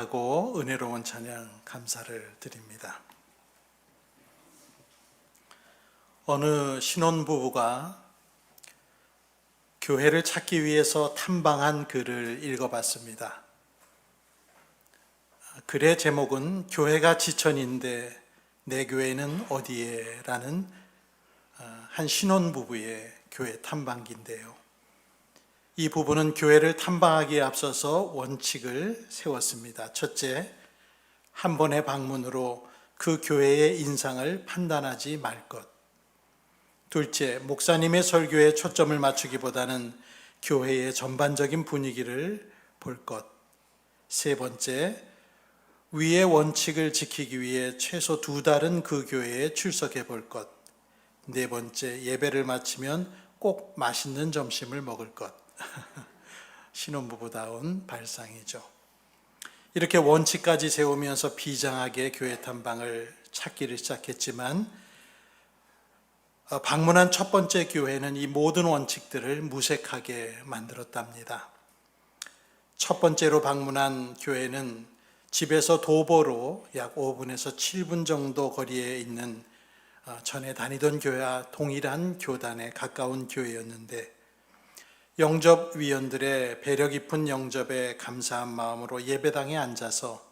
하고 은혜로운 찬양 감사를 드립니다. 어느 신혼부부가 교회를 찾기 위해서 탐방한 글을 읽어봤습니다. 글의 제목은 교회가 지천인데 내 교회는 어디에? 라는 한 신혼부부의 교회 탐방기인데요. 이 부부는 교회를 탐방하기에 앞서서 원칙을 세웠습니다. 첫째, 한 번의 방문으로 그 교회의 인상을 판단하지 말 것. 둘째, 목사님의 설교에 초점을 맞추기보다는 교회의 전반적인 분위기를 볼 것. 세 번째, 위의 원칙을 지키기 위해 최소 2달은 그 교회에 출석해 볼 것. 네 번째, 예배를 마치면 꼭 맛있는 점심을 먹을 것. 신혼부부다운 발상이죠. 이렇게 원칙까지 세우면서 비장하게 교회 탐방을 찾기를 시작했지만 방문한 첫 번째 교회는 이 모든 원칙들을 무색하게 만들었답니다. 첫 번째로 방문한 교회는 집에서 도보로 약 5분에서 7분 정도 거리에 있는 전에 다니던 교회와 동일한 교단에 가까운 교회였는데 영접위원들의 배려 깊은 영접에 감사한 마음으로 예배당에 앉아서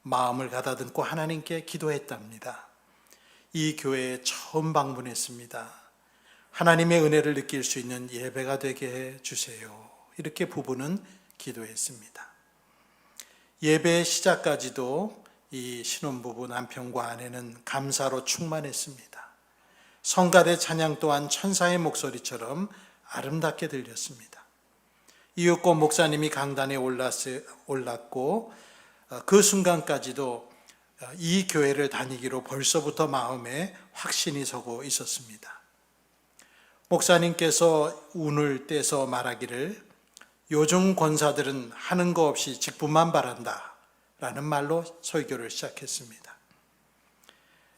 마음을 가다듬고 하나님께 기도했답니다. 이 교회에 처음 방문했습니다. 하나님의 은혜를 느낄 수 있는 예배가 되게 해 주세요. 이렇게 부부는 기도했습니다. 예배의 시작까지도 이 신혼부부 남편과 아내는 감사로 충만했습니다. 성가대 찬양 또한 천사의 목소리처럼 아름답게 들렸습니다. 이윽고 목사님이 강단에 올랐고 그 순간까지도 이 교회를 다니기로 벌써부터 마음에 확신이 서고 있었습니다. 목사님께서 운을 떼서 말하기를 요즘 권사들은 하는 거 없이 직분만 바란다 라는 말로 설교를 시작했습니다.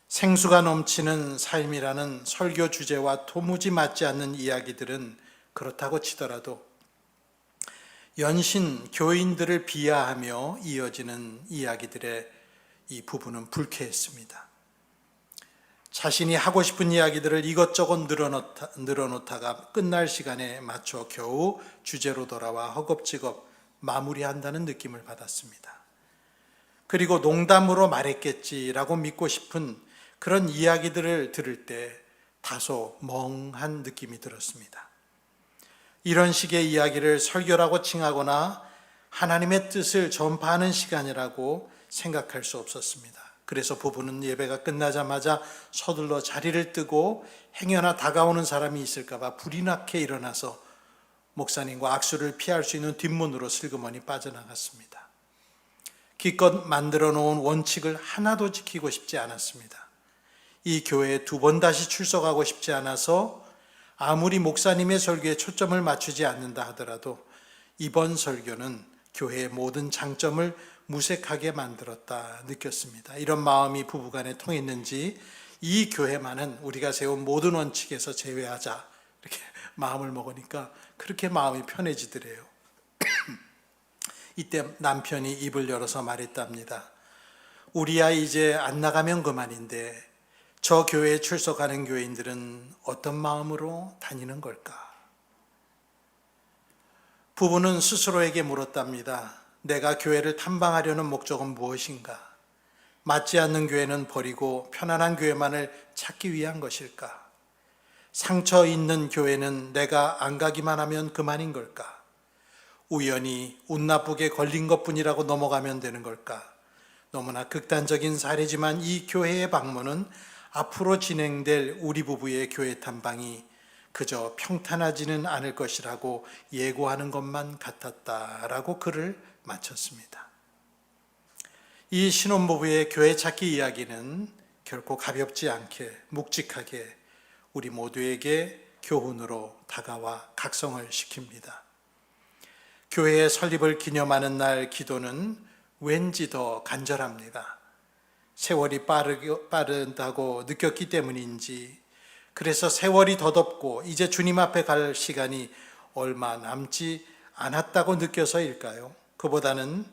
생수가 넘치는 삶이라는 설교 주제와 도무지 맞지 않는 이야기들은 그렇다고 치더라도 연신 교인들을 비하하며 이어지는 이야기들에 이 부부는 불쾌했습니다. 자신이 하고 싶은 이야기들을 이것저것 늘어놓다가 끝날 시간에 맞춰 겨우 주제로 돌아와 허겁지겁 마무리한다는 느낌을 받았습니다. 그리고 농담으로 말했겠지라고 믿고 싶은 그런 이야기들을 들을 때 다소 멍한 느낌이 들었습니다. 이런 식의 이야기를 설교라고 칭하거나 하나님의 뜻을 전파하는 시간이라고 생각할 수 없었습니다. 그래서 부부는 예배가 끝나자마자 서둘러 자리를 뜨고 행여나 다가오는 사람이 있을까 봐 불이 나게 일어나서 목사님과 악수를 피할 수 있는 뒷문으로 슬그머니 빠져나갔습니다. 기껏 만들어 놓은 원칙을 하나도 지키고 싶지 않았습니다. 이 교회에 2번 다시 출석하고 싶지 않아서 아무리 목사님의 설교에 초점을 맞추지 않는다 하더라도 이번 설교는 교회의 모든 장점을 무색하게 만들었다 느꼈습니다. 이런 마음이 부부간에 통했는지 이 교회만은 우리가 세운 모든 원칙에서 제외하자 이렇게 마음을 먹으니까 그렇게 마음이 편해지더래요. 이때 남편이 입을 열어서 말했답니다. 우리 아이 이제 안 나가면 그만인데 저 교회에 출석하는 교인들은 어떤 마음으로 다니는 걸까? 부부는 스스로에게 물었답니다. 내가 교회를 탐방하려는 목적은 무엇인가? 맞지 않는 교회는 버리고 편안한 교회만을 찾기 위한 것일까? 상처 있는 교회는 내가 안 가기만 하면 그만인 걸까? 우연히 운 나쁘게 걸린 것뿐이라고 넘어가면 되는 걸까? 너무나 극단적인 사례지만 이 교회의 방문은 앞으로 진행될 우리 부부의 교회 탐방이 그저 평탄하지는 않을 것이라고 예고하는 것만 같았다라고 글을 마쳤습니다. 이 신혼부부의 교회 찾기 이야기는 결코 가볍지 않게 묵직하게 우리 모두에게 교훈으로 다가와 각성을 시킵니다. 교회의 설립을 기념하는 날 기도는 왠지 더 간절합니다. 세월이 빠르다고 느꼈기 때문인지, 그래서 세월이 더덥고 이제 주님 앞에 갈 시간이 얼마 남지 않았다고 느껴서일까요? 그보다는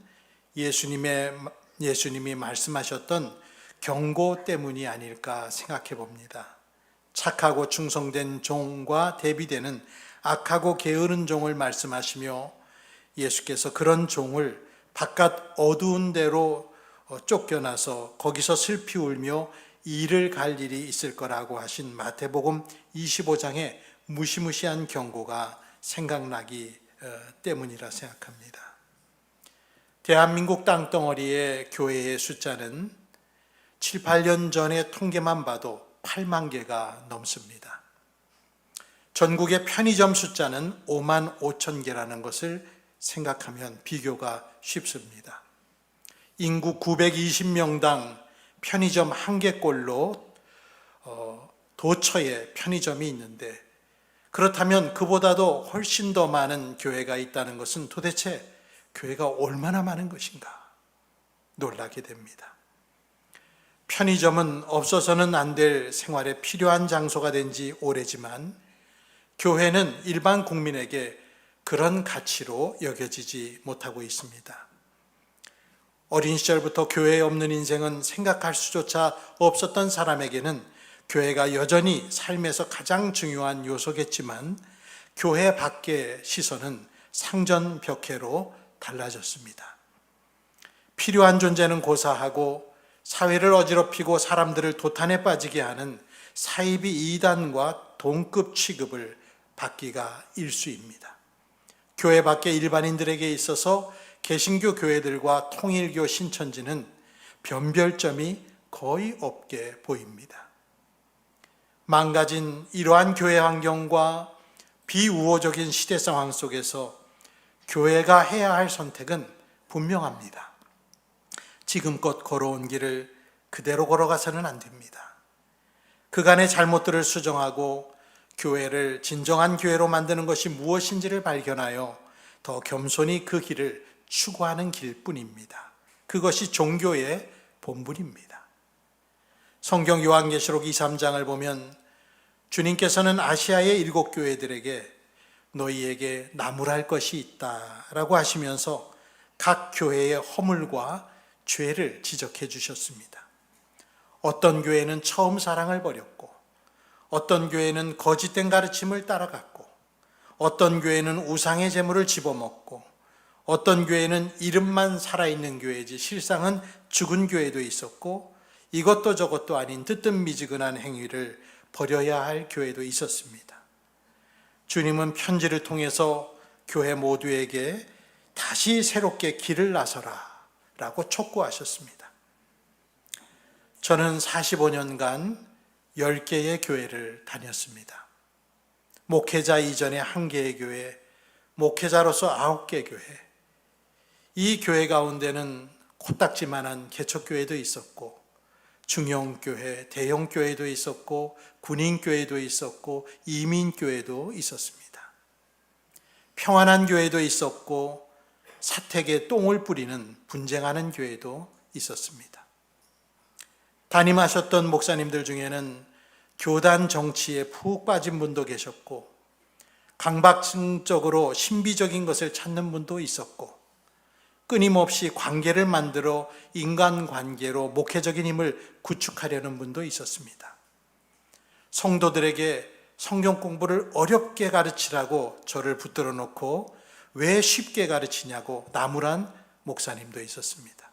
예수님이 말씀하셨던 경고 때문이 아닐까 생각해 봅니다. 착하고 충성된 종과 대비되는 악하고 게으른 종을 말씀하시며 예수께서 그런 종을 바깥 어두운 데로 쫓겨나서 거기서 슬피 울며 이를 갈 일이 있을 거라고 하신 마태복음 25장의 무시무시한 경고가 생각나기 때문이라 생각합니다. 대한민국 땅덩어리의 교회의 숫자는 7, 8년 전의 통계만 봐도 8만 개가 넘습니다. 전국의 편의점 숫자는 5만 5천 개라는 것을 생각하면 비교가 쉽습니다. 인구 920명당 편의점 한 개꼴로 도처에 편의점이 있는데, 그렇다면 그보다도 훨씬 더 많은 교회가 있다는 것은 도대체 교회가 얼마나 많은 것인가 놀라게 됩니다. 편의점은 없어서는 안 될 생활에 필요한 장소가 된 지 오래지만 교회는 일반 국민에게 그런 가치로 여겨지지 못하고 있습니다. 어린 시절부터 교회에 없는 인생은 생각할 수조차 없었던 사람에게는 교회가 여전히 삶에서 가장 중요한 요소겠지만 교회 밖의 시선은 상전벽해로 달라졌습니다. 필요한 존재는 고사하고 사회를 어지럽히고 사람들을 도탄에 빠지게 하는 사이비 이단과 동급 취급을 받기가 일쑤입니다. 교회 밖의 일반인들에게 있어서 개신교 교회들과 통일교 신천지는 변별점이 거의 없게 보입니다. 망가진 이러한 교회 환경과 비우호적인 시대 상황 속에서 교회가 해야 할 선택은 분명합니다. 지금껏 걸어온 길을 그대로 걸어가서는 안 됩니다. 그간의 잘못들을 수정하고 교회를 진정한 교회로 만드는 것이 무엇인지를 발견하여 더 겸손히 그 길을 추구하는 길뿐입니다. 그것이 종교의 본분입니다. 성경 요한계시록 2, 3장을 보면 주님께서는 아시아의 7교회들에게 너희에게 나무랄 것이 있다라고 하시면서 각 교회의 허물과 죄를 지적해 주셨습니다. 어떤 교회는 처음 사랑을 버렸고, 어떤 교회는 거짓된 가르침을 따라갔고, 어떤 교회는 우상의 재물을 집어먹고, 어떤 교회는 이름만 살아있는 교회지 실상은 죽은 교회도 있었고, 이것도 저것도 아닌 뜨뜻미지근한 행위를 버려야 할 교회도 있었습니다. 주님은 편지를 통해서 교회 모두에게 다시 새롭게 길을 나서라 라고 촉구하셨습니다. 저는 45년간 10개의 교회를 다녔습니다. 목회자 이전에 1개의 교회, 목회자로서 9개 교회. 이 교회 가운데는 코딱지만한 개척교회도 있었고, 중형교회, 대형교회도 있었고, 군인교회도 있었고, 이민교회도 있었습니다. 평안한 교회도 있었고, 사택에 똥을 뿌리는 분쟁하는 교회도 있었습니다. 담임하셨던 목사님들 중에는 교단 정치에 푹 빠진 분도 계셨고, 강박증적으로 신비적인 것을 찾는 분도 있었고, 끊임없이 관계를 만들어 인간관계로 목회적인 힘을 구축하려는 분도 있었습니다. 성도들에게 성경 공부를 어렵게 가르치라고 저를 붙들어 놓고 왜 쉽게 가르치냐고 나무란 목사님도 있었습니다.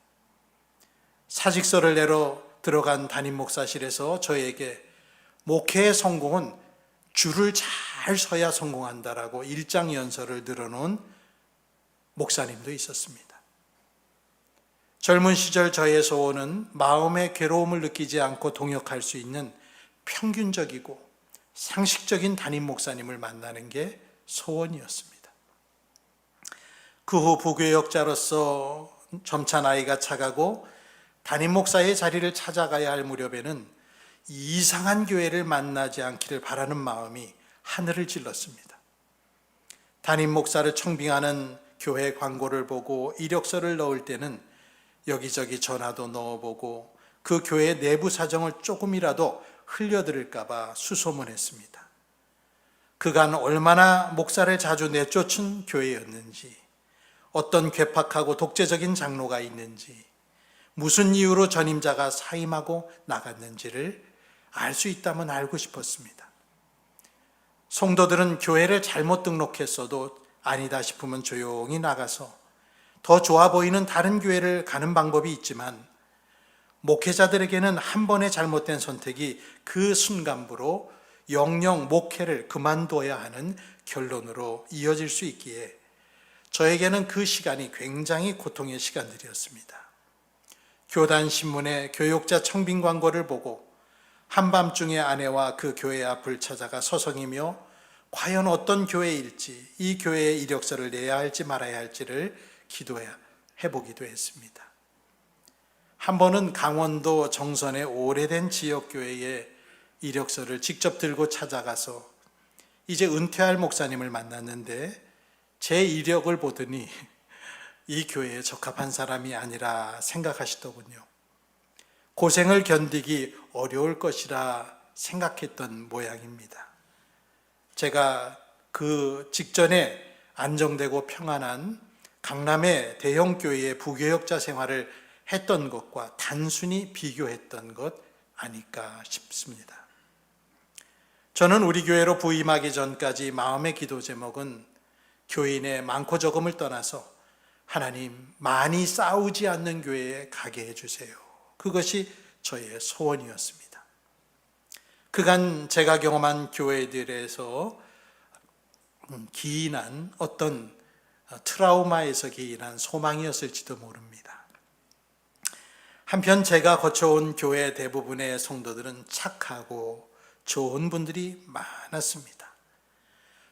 사직서를 내러 들어간 담임 목사실에서 저에게 목회의 성공은 줄을 잘 서야 성공한다라고 일장연설을 늘어놓은 목사님도 있었습니다. 젊은 시절 저의 소원은 마음의 괴로움을 느끼지 않고 동역할 수 있는 평균적이고 상식적인 담임 목사님을 만나는 게 소원이었습니다. 그 후 부교역자로서 점차 나이가 차가고 담임 목사의 자리를 찾아가야 할 무렵에는 이상한 교회를 만나지 않기를 바라는 마음이 하늘을 찔렀습니다. 담임 목사를 청빙하는 교회 광고를 보고 이력서를 넣을 때는 여기저기 전화도 넣어보고 그 교회의 내부 사정을 조금이라도 흘려들을까 봐 수소문했습니다. 그간 얼마나 목사를 자주 내쫓은 교회였는지, 어떤 괴팍하고 독재적인 장로가 있는지, 무슨 이유로 전임자가 사임하고 나갔는지를 알 수 있다면 알고 싶었습니다. 성도들은 교회를 잘못 등록했어도 아니다 싶으면 조용히 나가서 더 좋아 보이는 다른 교회를 가는 방법이 있지만, 목회자들에게는 한 번의 잘못된 선택이 그 순간부로 영영 목회를 그만둬야 하는 결론으로 이어질 수 있기에 저에게는 그 시간이 굉장히 고통의 시간들이었습니다. 교단 신문에 교육자 청빙 광고를 보고 한밤중에 아내와 그 교회 앞을 찾아가 서성이며 과연 어떤 교회일지, 이 교회에 이력서를 내야 할지 말아야 할지를 기도해보기도 했습니다. 한 번은 강원도 정선의 오래된 지역교회에 이력서를 직접 들고 찾아가서 이제 은퇴할 목사님을 만났는데 제 이력을 보더니 이 교회에 적합한 사람이 아니라 생각하시더군요. 고생을 견디기 어려울 것이라 생각했던 모양입니다. 제가 그 직전에 안정되고 평안한 강남의 대형 교회의 부교역자 생활을 했던 것과 단순히 비교했던 것 아닐까 싶습니다. 저는 우리 교회로 부임하기 전까지 마음의 기도 제목은 교인의 많고 적음을 떠나서 하나님, 많이 싸우지 않는 교회에 가게 해주세요. 그것이 저의 소원이었습니다. 그간 제가 경험한 교회들에서 기인한 어떤 트라우마에서 기인한 소망이었을지도 모릅니다. 한편 제가 거쳐온 교회 대부분의 성도들은 착하고 좋은 분들이 많았습니다.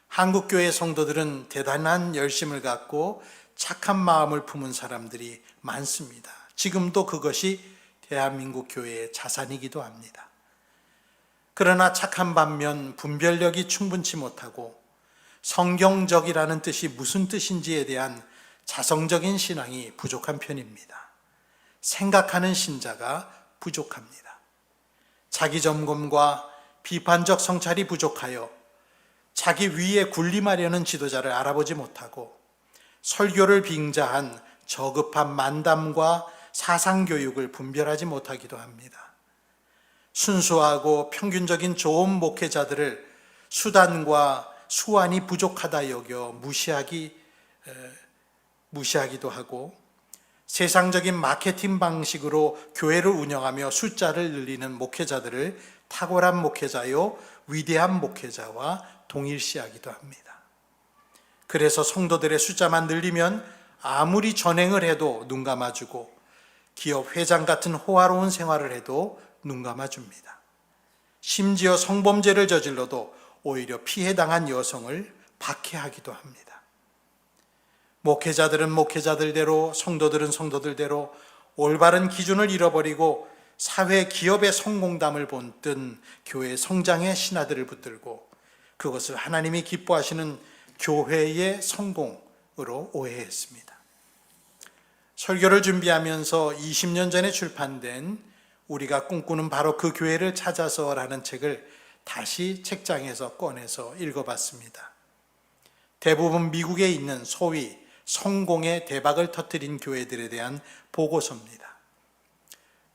한국 교회 성도들은 대단한 열심을 갖고 착한 마음을 품은 사람들이 많습니다. 지금도 그것이 대한민국 교회의 자산이기도 합니다. 그러나 착한 반면 분별력이 충분치 못하고 성경적이라는 뜻이 무슨 뜻인지에 대한 자성적인 신앙이 부족한 편입니다. 생각하는 신자가 부족합니다. 자기 점검과 비판적 성찰이 부족하여 자기 위에 군림하려는 지도자를 알아보지 못하고 설교를 빙자한 저급한 만담과 사상교육을 분별하지 못하기도 합니다. 순수하고 평균적인 좋은 목회자들을 수단과 수완이 부족하다 여겨 무시하기도 하고 세상적인 마케팅 방식으로 교회를 운영하며 숫자를 늘리는 목회자들을 탁월한 목회자요 위대한 목회자와 동일시하기도 합니다. 그래서 성도들의 숫자만 늘리면 아무리 전행을 해도 눈 감아주고 기업 회장 같은 호화로운 생활을 해도 눈 감아줍니다. 심지어 성범죄를 저질러도 오히려 피해당한 여성을 박해하기도 합니다. 목회자들은 목회자들대로, 성도들은 성도들대로 올바른 기준을 잃어버리고 사회 기업의 성공담을 본뜬 교회 성장의 신화들을 붙들고 그것을 하나님이 기뻐하시는 교회의 성공으로 오해했습니다. 설교를 준비하면서 20년 전에 출판된 우리가 꿈꾸는 바로 그 교회를 찾아서라는 책을 다시 책장에서 꺼내서 읽어봤습니다. 대부분 미국에 있는 소위 성공의 대박을 터뜨린 교회들에 대한 보고서입니다.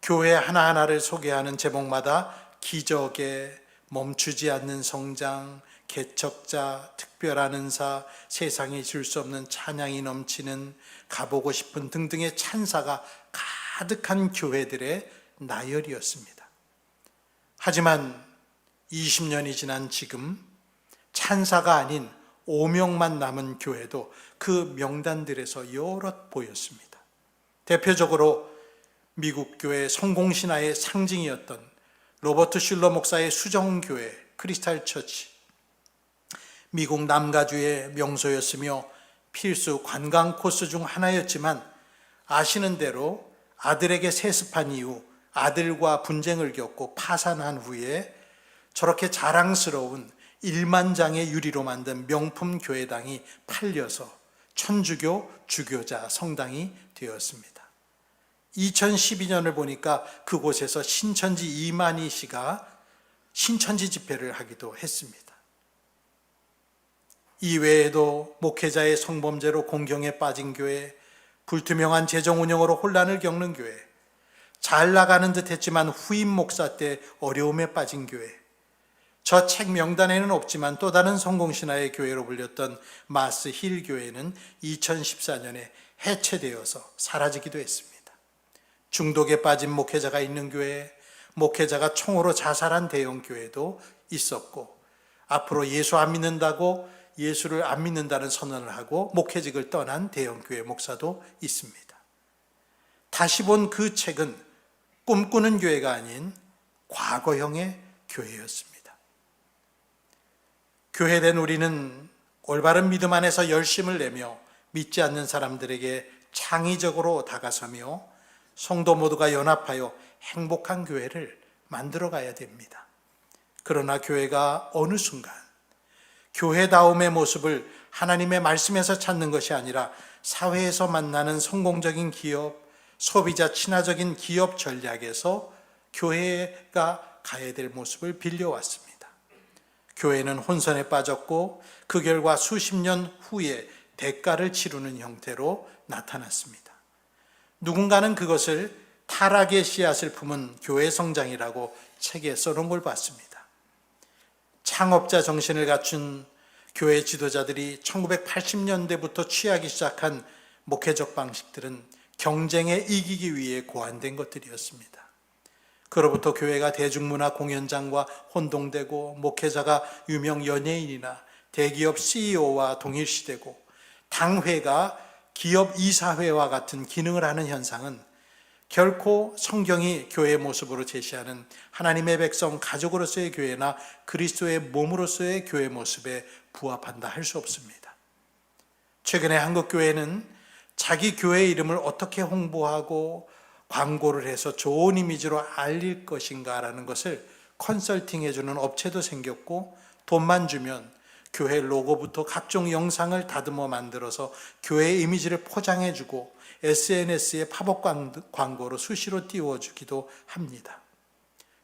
교회 하나하나를 소개하는 제목마다 기적의 멈추지 않는 성장, 개척자, 특별한 은사, 세상에 줄 수 없는 찬양이 넘치는, 가보고 싶은 등등의 찬사가 가득한 교회들의 나열이었습니다. 하지만 20년이 지난 지금 찬사가 아닌 오명만 남은 교회도 그 명단들에서 여럿 보였습니다. 대표적으로 미국 교회 성공신화의 상징이었던 로버트 슐러 목사의 수정교회 크리스탈 처치, 미국 남가주의 명소였으며 필수 관광 코스 중 하나였지만 아시는 대로 아들에게 세습한 이후 아들과 분쟁을 겪고 파산한 후에 저렇게 자랑스러운 1만 장의 유리로 만든 명품 교회당이 팔려서 천주교 주교자 성당이 되었습니다. 2012년을 보니까 그곳에서 신천지 이만희 씨가 신천지 집회를 하기도 했습니다. 이외에도 목회자의 성범죄로 공경에 빠진 교회, 불투명한 재정 운영으로 혼란을 겪는 교회, 잘 나가는 듯 했지만 후임 목사 때 어려움에 빠진 교회, 저 책 명단에는 없지만 또 다른 성공신화의 교회로 불렸던 마스 힐 교회는 2014년에 해체되어서 사라지기도 했습니다. 중독에 빠진 목회자가 있는 교회, 목회자가 총으로 자살한 대형 교회도 있었고, 앞으로 예수 안 믿는다고 예수를 안 믿는다는 선언을 하고 목회직을 떠난 대형 교회 목사도 있습니다. 다시 본 그 책은 꿈꾸는 교회가 아닌 과거형의 교회였습니다. 교회된 우리는 올바른 믿음 안에서 열심을 내며 믿지 않는 사람들에게 창의적으로 다가서며 성도 모두가 연합하여 행복한 교회를 만들어 가야 됩니다. 그러나 교회가 어느 순간 교회다움의 모습을 하나님의 말씀에서 찾는 것이 아니라 사회에서 만나는 성공적인 기업, 소비자 친화적인 기업 전략에서 교회가 가야 될 모습을 빌려왔습니다. 교회는 혼선에 빠졌고 그 결과 수십 년 후에 대가를 치르는 형태로 나타났습니다. 누군가는 그것을 타락의 씨앗을 품은 교회 성장이라고 책에 써놓은 걸 봤습니다. 창업자 정신을 갖춘 교회 지도자들이 1980년대부터 취하기 시작한 목회적 방식들은 경쟁에 이기기 위해 고안된 것들이었습니다. 그로부터 교회가 대중문화 공연장과 혼동되고 목회자가 유명 연예인이나 대기업 CEO와 동일시되고 당회가 기업 이사회와 같은 기능을 하는 현상은 결코 성경이 교회의 모습으로 제시하는 하나님의 백성 가족으로서의 교회나 그리스도의 몸으로서의 교회 모습에 부합한다 할 수 없습니다. 최근에 한국 교회는 자기 교회 이름을 어떻게 홍보하고 광고를 해서 좋은 이미지로 알릴 것인가라는 것을 컨설팅해주는 업체도 생겼고, 돈만 주면 교회 로고부터 각종 영상을 다듬어 만들어서 교회 이미지를 포장해주고 SNS에 팝업 광고로 수시로 띄워주기도 합니다.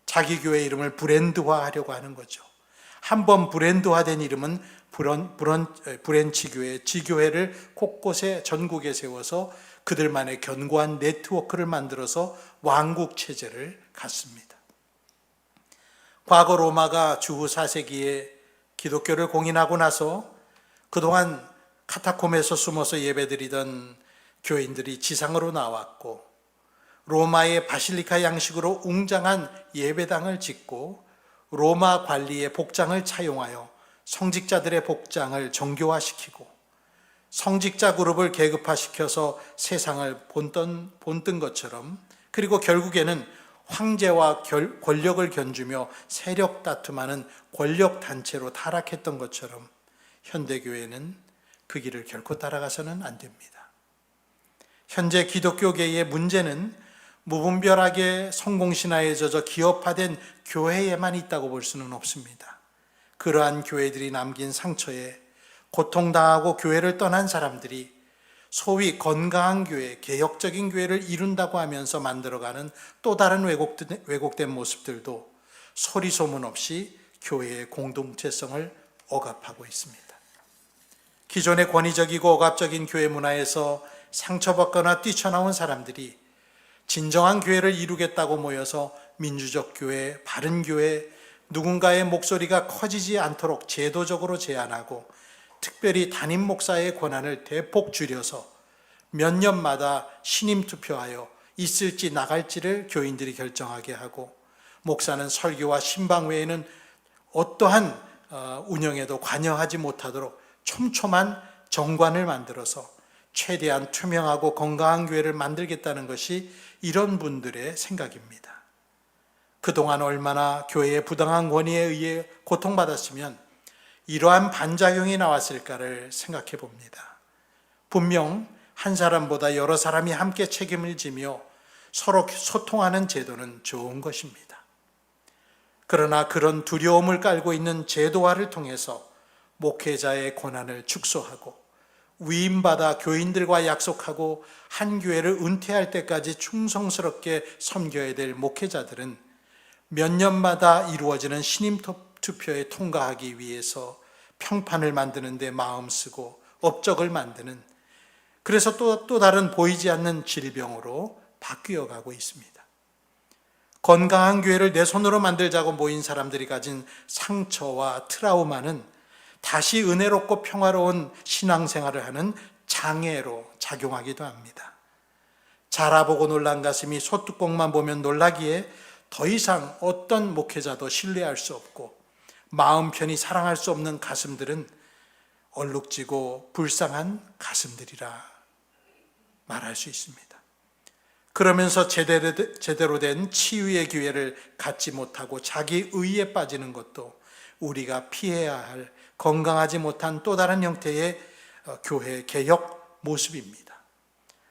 자기 교회 이름을 브랜드화하려고 하는 거죠. 한번 브랜드화된 이름은 브랜치 교회, 지교회를 곳곳에 전국에 세워서 그들만의 견고한 네트워크를 만들어서 왕국 체제를 갖습니다. 과거 로마가 주후 4세기에 기독교를 공인하고 나서 그동안 카타콤에서 숨어서 예배드리던 교인들이 지상으로 나왔고, 로마의 바실리카 양식으로 웅장한 예배당을 짓고 로마 관리의 복장을 차용하여 성직자들의 복장을 정교화시키고 성직자 그룹을 계급화시켜서 세상을 본뜬 것처럼, 그리고 결국에는 황제와 권력을 견주며 세력 다툼하는 권력단체로 타락했던 것처럼 현대교회는 그 길을 결코 따라가서는 안 됩니다. 현재 기독교계의 문제는 무분별하게 성공신화에 젖어 기업화된 교회에만 있다고 볼 수는 없습니다. 그러한 교회들이 남긴 상처에 고통당하고 교회를 떠난 사람들이 소위 건강한 교회, 개혁적인 교회를 이룬다고 하면서 만들어가는 또 다른 왜곡된 모습들도 소리 소문 없이 교회의 공동체성을 억압하고 있습니다. 기존의 권위적이고 억압적인 교회 문화에서 상처받거나 뛰쳐나온 사람들이 진정한 교회를 이루겠다고 모여서 민주적 교회, 바른 교회, 누군가의 목소리가 커지지 않도록 제도적으로 제한하고 특별히 담임 목사의 권한을 대폭 줄여서 몇 년마다 신임 투표하여 있을지 나갈지를 교인들이 결정하게 하고, 목사는 설교와 신방 외에는 어떠한 운영에도 관여하지 못하도록 촘촘한 정관을 만들어서 최대한 투명하고 건강한 교회를 만들겠다는 것이 이런 분들의 생각입니다. 그동안 얼마나 교회의 부당한 권위에 의해 고통받았으면 이러한 반작용이 나왔을까를 생각해 봅니다. 분명 한 사람보다 여러 사람이 함께 책임을 지며 서로 소통하는 제도는 좋은 것입니다. 그러나 그런 두려움을 깔고 있는 제도화를 통해서 목회자의 권한을 축소하고 위임받아 교인들과 약속하고 한 교회를 은퇴할 때까지 충성스럽게 섬겨야 될 목회자들은 몇 년마다 이루어지는 신임 투표에 통과하기 위해서 평판을 만드는데 마음 쓰고 업적을 만드는, 그래서 또 다른 보이지 않는 질병으로 바뀌어 가고 있습니다. 건강한 교회를 내 손으로 만들자고 모인 사람들이 가진 상처와 트라우마는 다시 은혜롭고 평화로운 신앙생활을 하는 장애로 작용하기도 합니다. 자라보고 놀란 가슴이 소뚜껑만 보면 놀라기에 더 이상 어떤 목회자도 신뢰할 수 없고 마음 편히 사랑할 수 없는 가슴들은 얼룩지고 불쌍한 가슴들이라 말할 수 있습니다. 그러면서 제대로 된 치유의 기회를 갖지 못하고 자기 의에 빠지는 것도 우리가 피해야 할 건강하지 못한 또 다른 형태의 교회 개혁 모습입니다.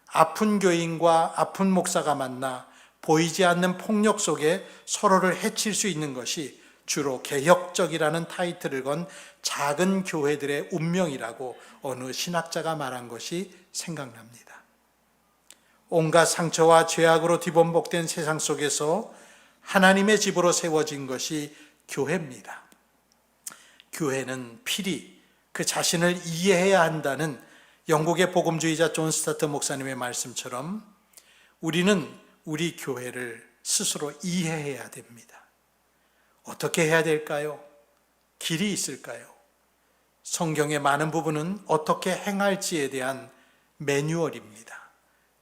아픈 교인과 아픈 목사가 만나 보이지 않는 폭력 속에 서로를 해칠 수 있는 것이 주로 개혁적이라는 타이틀을 건 작은 교회들의 운명이라고 어느 신학자가 말한 것이 생각납니다. 온갖 상처와 죄악으로 뒤범벅된 세상 속에서 하나님의 집으로 세워진 것이 교회입니다. 교회는 필히 그 자신을 이해해야 한다는 영국의 복음주의자 존 스타트 목사님의 말씀처럼 우리는 우리 교회를 스스로 이해해야 됩니다. 어떻게 해야 될까요? 길이 있을까요? 성경의 많은 부분은 어떻게 행할지에 대한 매뉴얼입니다.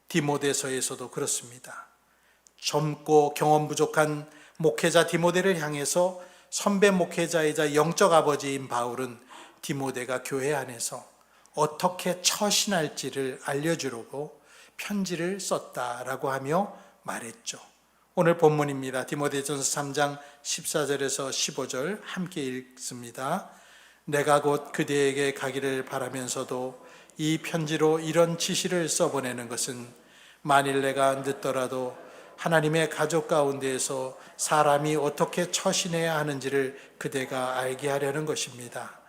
디모데서에서도 그렇습니다. 젊고 경험 부족한 목회자 디모데를 향해서 선배 목회자이자 영적 아버지인 바울은 디모데가 교회 안에서 어떻게 처신할지를 알려주려고 편지를 썼다라고 하며 말했죠. 오늘 본문입니다. 디모데전서 3장 14절에서 15절 함께 읽습니다. 내가 곧 그대에게 가기를 바라면서도 이 편지로 이런 지시를 써보내는 것은 만일 내가 늦더라도 하나님의 가족 가운데에서 사람이 어떻게 처신해야 하는지를 그대가 알게 하려는 것입니다.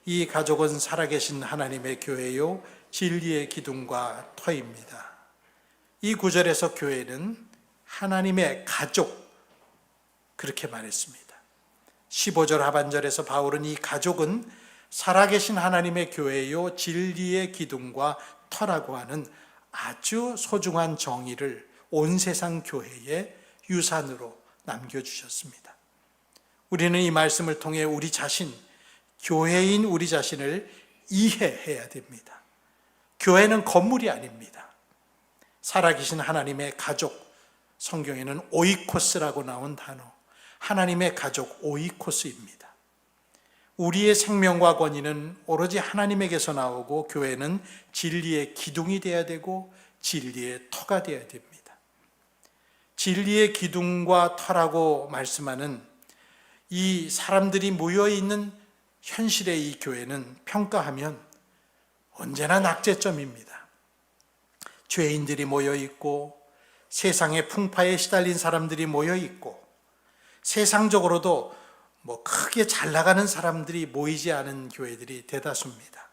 이 가족은 살아계신 하나님의 교회요 진리의 기둥과 터입니다. 이 구절에서 교회는 하나님의 가족, 그렇게 말했습니다. 15절 하반절에서 바울은 이 가족은 살아계신 하나님의 교회요 진리의 기둥과 터라고 하는 아주 소중한 정의를 온 세상 교회의 유산으로 남겨주셨습니다. 우리는 이 말씀을 통해 우리 자신, 교회인 우리 자신을 이해해야 됩니다. 교회는 건물이 아닙니다. 살아계신 하나님의 가족, 성경에는 오이코스라고 나온 단어, 하나님의 가족 오이코스입니다. 우리의 생명과 권위는 오로지 하나님에게서 나오고 교회는 진리의 기둥이 되어야 되고 진리의 터가 되어야 됩니다. 진리의 기둥과 터라고 말씀하는 이 사람들이 모여있는 현실의 이 교회는 평가하면 언제나 낙제점입니다. 죄인들이 모여있고 세상의 풍파에 시달린 사람들이 모여있고 세상적으로도 크게 잘 나가는 사람들이 모이지 않은 교회들이 대다수입니다.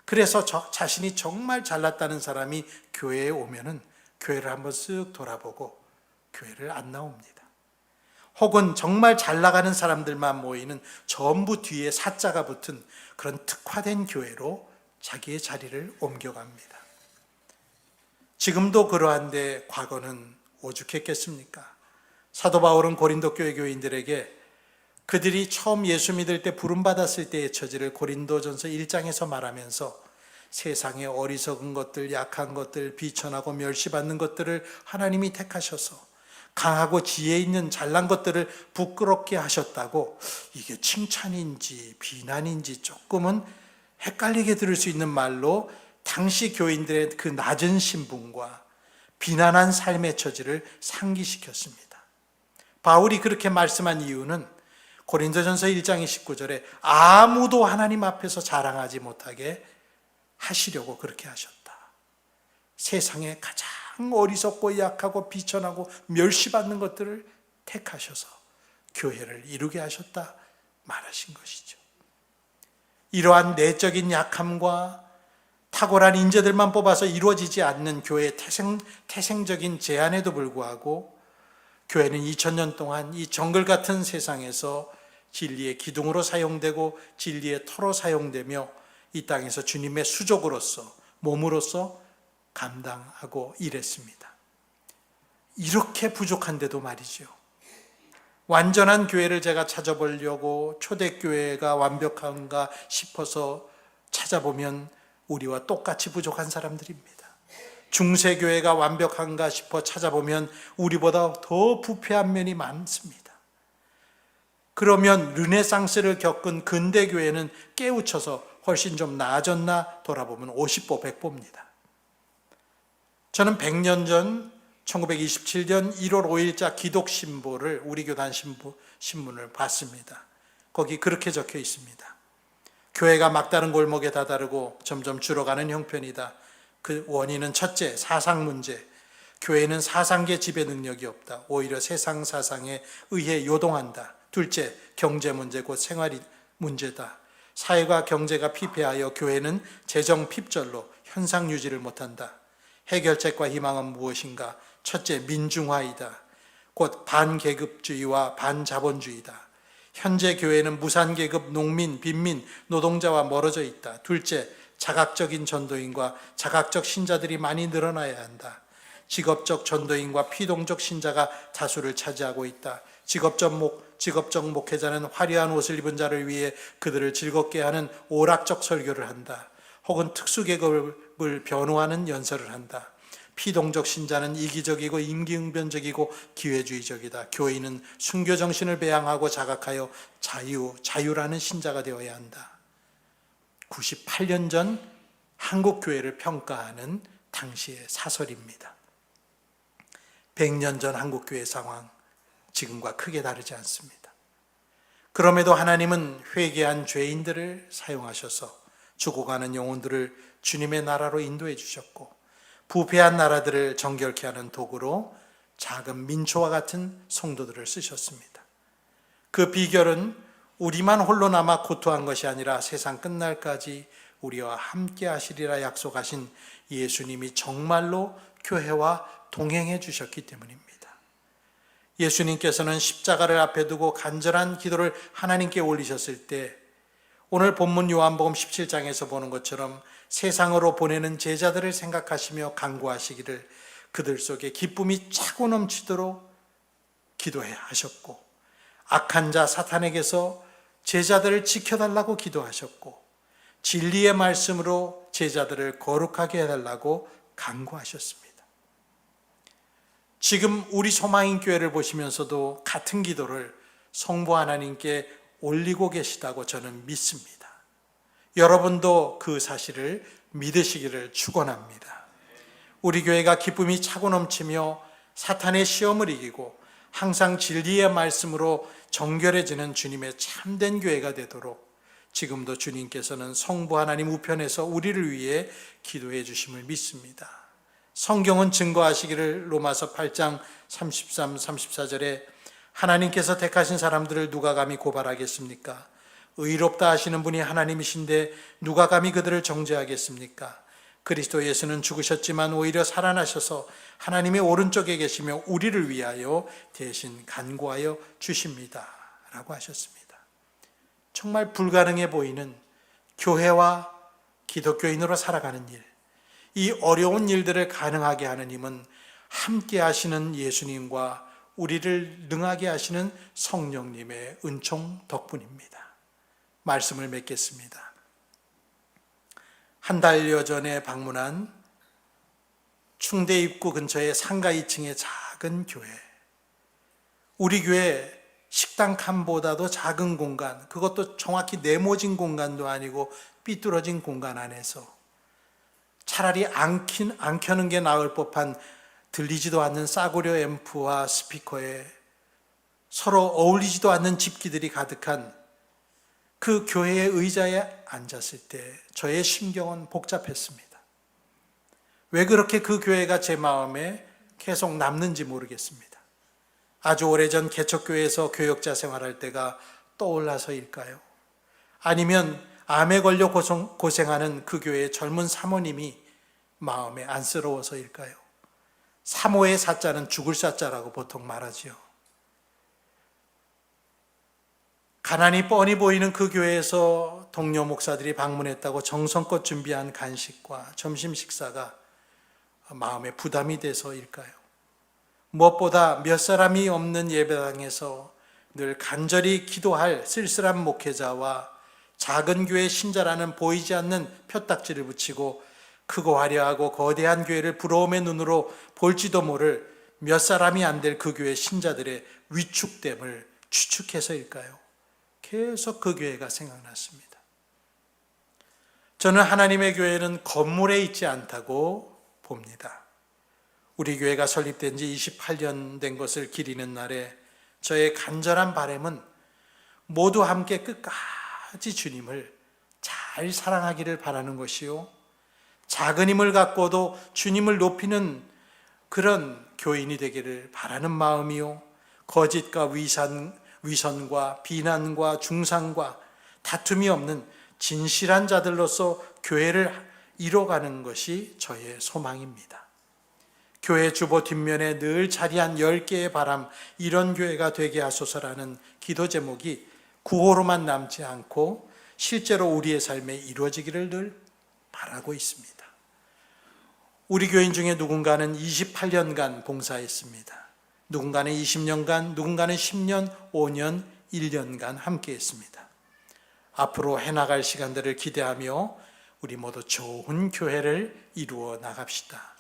그래서 자신이 정말 잘났다는 사람이 교회에 오면은 교회를 한번 쓱 돌아보고 교회를 안 나옵니다. 혹은 정말 잘 나가는 사람들만 모이는 전부 뒤에 사자가 붙은 그런 특화된 교회로 자기의 자리를 옮겨갑니다. 지금도 그러한데 과거는 오죽했겠습니까? 사도 바울은 고린도 교회 교인들에게 그들이 처음 예수 믿을 때 부름받았을 때의 처지를 고린도전서 1장에서 말하면서 세상의 어리석은 것들, 약한 것들, 비천하고 멸시받는 것들을 하나님이 택하셔서 강하고 지혜 있는 잘난 것들을 부끄럽게 하셨다고, 이게 칭찬인지 비난인지 조금은 헷갈리게 들을 수 있는 말로 당시 교인들의 그 낮은 신분과 비난한 삶의 처지를 상기시켰습니다. 바울이 그렇게 말씀한 이유는 고린도전서 1장 29절에 아무도 하나님 앞에서 자랑하지 못하게 하시려고 그렇게 하셨다. 세상에 가장 어리석고 약하고 비천하고 멸시받는 것들을 택하셔서 교회를 이루게 하셨다 말하신 것이죠. 이러한 내적인 약함과 탁월한 인재들만 뽑아서 이루어지지 않는 교회의 태생적인 제한에도 불구하고 교회는 2000년 동안 이 정글 같은 세상에서 진리의 기둥으로 사용되고 진리의 터로 사용되며 이 땅에서 주님의 수족으로서 몸으로서 감당하고 일했습니다. 이렇게 부족한데도 말이죠. 완전한 교회를 제가 찾아보려고 초대교회가 완벽한가 싶어서 찾아보면 우리와 똑같이 부족한 사람들입니다. 중세교회가 완벽한가 싶어 찾아보면 우리보다 더 부패한 면이 많습니다. 그러면 르네상스를 겪은 근대교회는 깨우쳐서 훨씬 좀 나아졌나 돌아보면 50보 100보입니다. 저는 100년 전 1927년 1월 5일자 기독신보를 우리 교단 신문을 봤습니다. 거기 그렇게 적혀 있습니다. 교회가 막다른 골목에 다다르고 점점 줄어가는 형편이다. 그 원인은 첫째, 사상 문제. 교회는 사상계 지배 능력이 없다. 오히려 세상 사상에 의해 요동한다. 둘째, 경제 문제 곧 생활 문제다. 사회가 경제가 피폐하여 교회는 재정 핍절로 현상 유지를 못한다. 해결책과 희망은 무엇인가? 첫째, 민중화이다. 곧 반계급주의와 반자본주의다. 현재 교회는 무산계급, 농민, 빈민, 노동자와 멀어져 있다. 둘째, 자각적인 전도인과 자각적 신자들이 많이 늘어나야 한다. 직업적 전도인과 피동적 신자가 다수를 차지하고 있다. 직업적 목회자는 화려한 옷을 입은 자를 위해 그들을 즐겁게 하는 오락적 설교를 한다. 혹은 특수계급을 변호하는 연설을 한다. 피동적 신자는 이기적이고 임기응변적이고 기회주의적이다. 교인은 순교정신을 배양하고 자각하여 자유라는 신자가 되어야 한다. 98년 전 한국교회를 평가하는 당시의 사설입니다. 100년 전 한국교회 상황, 지금과 크게 다르지 않습니다. 그럼에도 하나님은 회개한 죄인들을 사용하셔서 죽어가는 영혼들을 주님의 나라로 인도해 주셨고, 부패한 나라들을 정결케 하는 도구로 작은 민초와 같은 성도들을 쓰셨습니다. 그 비결은 우리만 홀로 남아 고토한 것이 아니라 세상 끝날까지 우리와 함께 하시리라 약속하신 예수님이 정말로 교회와 동행해 주셨기 때문입니다. 예수님께서는 십자가를 앞에 두고 간절한 기도를 하나님께 올리셨을 때 오늘 본문 요한복음 17장에서 보는 것처럼 세상으로 보내는 제자들을 생각하시며 간구하시기를 그들 속에 기쁨이 차고 넘치도록 기도해 하셨고, 악한 자 사탄에게서 제자들을 지켜달라고 기도하셨고, 진리의 말씀으로 제자들을 거룩하게 해달라고 간구하셨습니다. 지금 우리 소망인 교회를 보시면서도 같은 기도를 성부 하나님께 올리고 계시다고 저는 믿습니다. 여러분도 그 사실을 믿으시기를 축원합니다. 우리 교회가 기쁨이 차고 넘치며 사탄의 시험을 이기고 항상 진리의 말씀으로 정결해지는 주님의 참된 교회가 되도록 지금도 주님께서는 성부 하나님 우편에서 우리를 위해 기도해 주심을 믿습니다. 성경은 증거하시기를 로마서 8장 33, 34절에 하나님께서 택하신 사람들을 누가 감히 고발하겠습니까? 의롭다 하시는 분이 하나님이신데 누가 감히 그들을 정죄하겠습니까? 그리스도 예수는 죽으셨지만 오히려 살아나셔서 하나님의 오른쪽에 계시며 우리를 위하여 대신 간구하여 주십니다 라고 하셨습니다. 정말 불가능해 보이는 교회와 기독교인으로 살아가는 일, 이 어려운 일들을 가능하게 하는 힘은 함께 하시는 예수님과 우리를 능하게 하시는 성령님의 은총 덕분입니다. 말씀을 맺겠습니다. 한 달여 전에 방문한 충대 입구 근처의 상가 2층의 작은 교회, 우리 교회 식당 칸보다도 작은 공간, 그것도 정확히 네모진 공간도 아니고 삐뚤어진 공간 안에서 차라리 안 켜는 게 나을 법한 들리지도 않는 싸구려 앰프와 스피커에 서로 어울리지도 않는 집기들이 가득한 그 교회의 의자에 앉았을 때 저의 심경은 복잡했습니다. 왜 그렇게 그 교회가 제 마음에 계속 남는지 모르겠습니다. 아주 오래전 개척교회에서 교역자 생활할 때가 떠올라서일까요? 아니면 암에 걸려 고생하는 그 교회의 젊은 사모님이 마음에 안쓰러워서일까요? 사모의 사자는 죽을 사자라고 보통 말하지요. 가난이 뻔히 보이는 그 교회에서 동료 목사들이 방문했다고 정성껏 준비한 간식과 점심 식사가 마음에 부담이 돼서일까요? 무엇보다 몇 사람이 없는 예배당에서 늘 간절히 기도할 쓸쓸한 목회자와 작은 교회 신자라는 보이지 않는 표딱지를 붙이고 크고 화려하고 거대한 교회를 부러움의 눈으로 볼지도 모를 몇 사람이 안 될 그 교회 신자들의 위축됨을 추측해서일까요? 계속 그 교회가 생각났습니다. 저는 하나님의 교회는 건물에 있지 않다고 봅니다. 우리 교회가 설립된 지 28년 된 것을 기리는 날에 저의 간절한 바람은 모두 함께 끝까지 주님을 잘 사랑하기를 바라는 것이요, 작은 힘을 갖고도 주님을 높이는 그런 교인이 되기를 바라는 마음이요, 거짓과 위선과 비난과 중상과 다툼이 없는 진실한 자들로서 교회를 이뤄가는 것이 저의 소망입니다. 교회 주보 뒷면에 늘 자리한 10개의 바람, 이런 교회가 되게 하소서라는 기도 제목이 구호로만 남지 않고 실제로 우리의 삶에 이루어지기를 늘 바라고 있습니다. 우리 교인 중에 누군가는 28년간 봉사했습니다. 누군가는 20년간, 누군가는 10년, 5년, 1년간 함께했습니다. 앞으로 해나갈 시간들을 기대하며 우리 모두 좋은 교회를 이루어 나갑시다.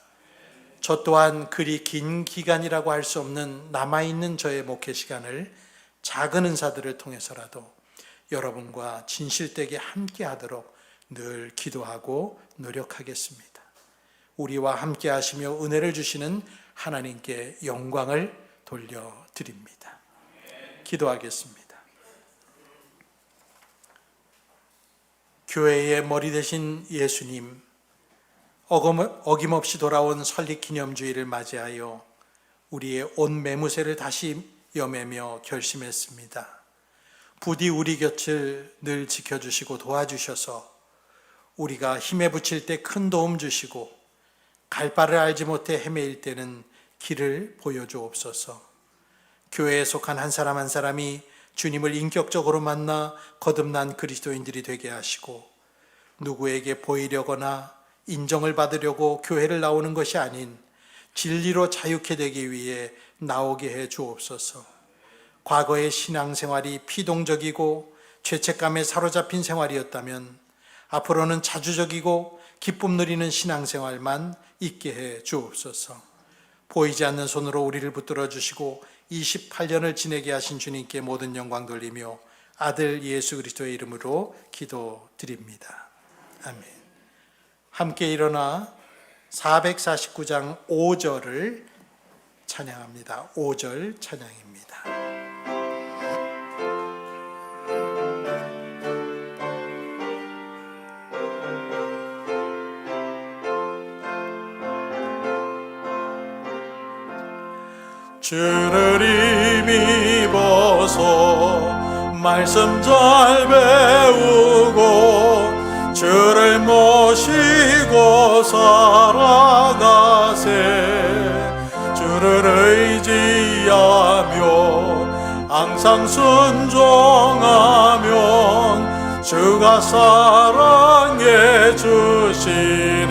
저 또한 그리 긴 기간이라고 할 수 없는 남아있는 저의 목회 시간을 작은 은사들을 통해서라도 여러분과 진실되게 함께 하도록 늘 기도하고 노력하겠습니다. 우리와 함께 하시며 은혜를 주시는 하나님께 영광을 돌려드립니다. 기도하겠습니다. 교회의 머리 되신 예수님, 어김없이 돌아온 설립기념주의를 맞이하여 우리의 온 매무새를 다시 여매며 결심했습니다. 부디 우리 곁을 늘 지켜주시고 도와주셔서 우리가 힘에 부칠 때 큰 도움 주시고 갈 바를 알지 못해 헤매일 때는 길을 보여주옵소서. 교회에 속한 한 사람 한 사람이 주님을 인격적으로 만나 거듭난 그리스도인들이 되게 하시고 누구에게 보이려거나 인정을 받으려고 교회를 나오는 것이 아닌 진리로 자유케 되기 위해 나오게 해 주옵소서. 과거의 신앙생활이 피동적이고 죄책감에 사로잡힌 생활이었다면 앞으로는 자주적이고 기쁨 누리는 신앙생활만 있게 해 주옵소서. 보이지 않는 손으로 우리를 붙들어 주시고 28년을 지내게 하신 주님께 모든 영광 돌리며 아들 예수 그리스도의 이름으로 기도드립니다. 아멘. 함께 일어나 449장 5절을 찬양합니다. 5절 찬양입니다. 주를 힘입어서 말씀 잘 배우고 주를 모시고 살아가세. 주를 의지하며 항상 순종하면 주가 사랑해 주시리라.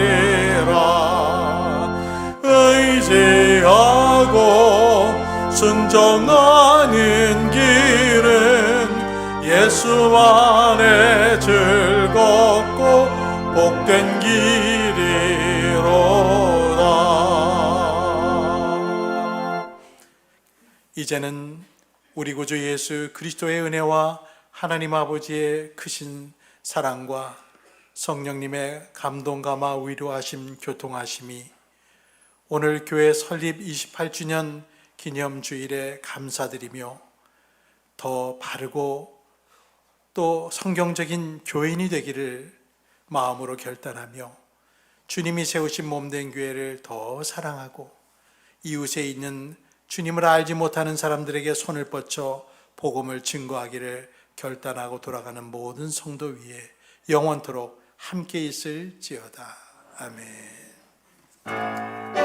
의지하고 순종하는 길은 예수 안에 즐겁고 복된 길이로다. 이제는 우리 구주 예수 그리스도의 은혜와 하나님 아버지의 크신 사랑과 성령님의 감동, 감화, 위로하심, 교통하심이 오늘 교회 설립 28주년 기념주일에 감사드리며 더 바르고 또 성경적인 교인이 되기를 마음으로 결단하며 주님이 세우신 몸된 교회를 더 사랑하고 이웃에 있는 주님을 알지 못하는 사람들에게 손을 뻗쳐 복음을 증거하기를 결단하고 돌아가는 모든 성도 위에 영원토록 함께 있을지어다. 아멘.